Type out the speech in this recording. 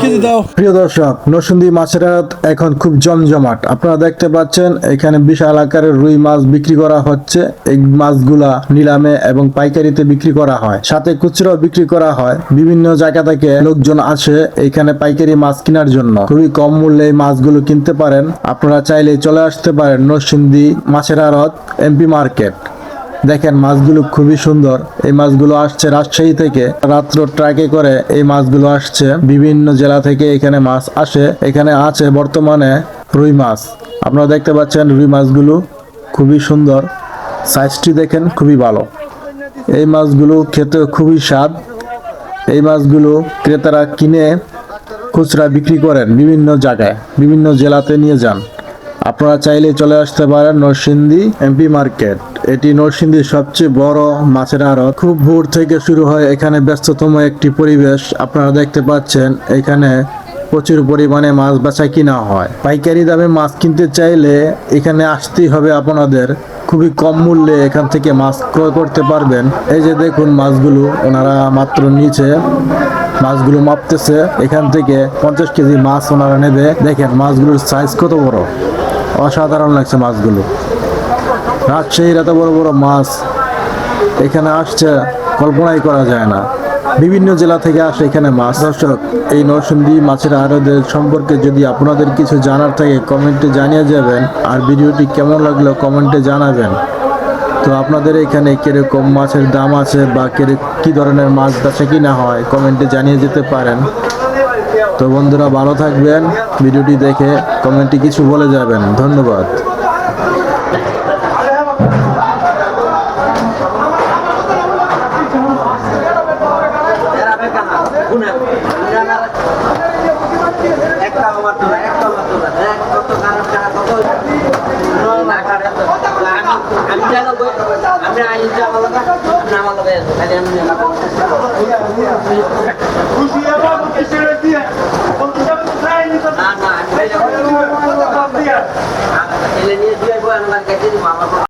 KG দাও। প্রিয় দর্শক, নরসিংদী মাছের হাট এখন খুব জমজমাট। আপনারা দেখতে পাচ্ছেন এখানে বিশাল আকারের রুই মাছ বিক্রি করা হচ্ছে। এই মাছগুলা নিলামে এবং পাইকারিতে বিক্রি করা হয়, সাথে খুচরাও বিক্রি করা হয়। বিভিন্ন জায়গা থেকে লোকজন আসে এখানে পাইকারি মাছ কেনার জন্য। খুবই কম মূল্যে এই মাছগুলো কিনতে পারেন। আপনারা চাইলে চলে আসতে পারেন নরসিংদী মাছের হাট এমপি মার্কেট। দেখেন মাছগুলো খুবই সুন্দর। এই মাছগুলো আসছে রাজশাহী থেকে, রাত্র ট্রাকে করে এই মাছগুলো আসছে। বিভিন্ন জেলা থেকে এখানে মাছ আসে। এখানে আছে বর্তমানে রুই মাছ। আপনারা দেখতে পাচ্ছেন রুই মাছগুলো খুবই সুন্দর, সাইজটি দেখেন খুবই ভালো। এই মাছগুলো খেতে খুবই স্বাদ। এই মাছগুলো ক্রেতারা কিনে খুচরা বিক্রি করেন বিভিন্ন জায়গায়, বিভিন্ন জেলাতে নিয়ে যান। আপনারা চাইলে চলে আসতে পারেন নরসিংদী এমপি মার্কেট। এটি নরসিংদীর সবচেয়ে বড় মাছের আড়ত। খুব ভোর থেকে শুরু হয় এখানে ব্যস্ততম একটি পরিবেশ। আপনারা দেখতে পাচ্ছেন এখানে প্রচুর পরিমাণে মাছ বেচা কিনা হয়। পাইকারি দামে মাছ কিনতে চাইলে এখানে আসতেই হবে আপনাদের। খুবই কম মূল্যে এখান থেকে মাছ ক্রয় করতে পারবেন। এই যে দেখুন মাছগুলো ওনারা মাত্র নিচে মাছগুলো মাপতেছে। এখান থেকে 50 কেজি মাছ ওনারা নেবে। দেখেন মাছগুলোর সাইজ কত বড়, অসাধারণ লাগছে মাছগুলো। রাজশাহীর এত বড় বড় মাছ এখানে আসছে কল্পনাই করা যায় না। বিভিন্ন জেলা থেকে আসে এখানে মাছ। দর্শক, এই নরসিংদী মাছের আড়তের সম্পর্কে যদি আপনাদের কিছু জানার থাকে কমেন্টে জানিয়ে যাবেন। আর ভিডিওটি কেমন লাগলো কমেন্টে জানাবেন। তো আপনাদের এখানে কিরকম মাছের দাম আছে বা কি ধরনের মাছ বেচা কিনা হয় কমেন্টে জানিয়ে যেতে পারেন। তো বন্ধুরা ভালো থাকবেন, ভিডিওটি দেখে কমেন্টে কিছু বলে যাবেন। ধন্যবাদ। আমি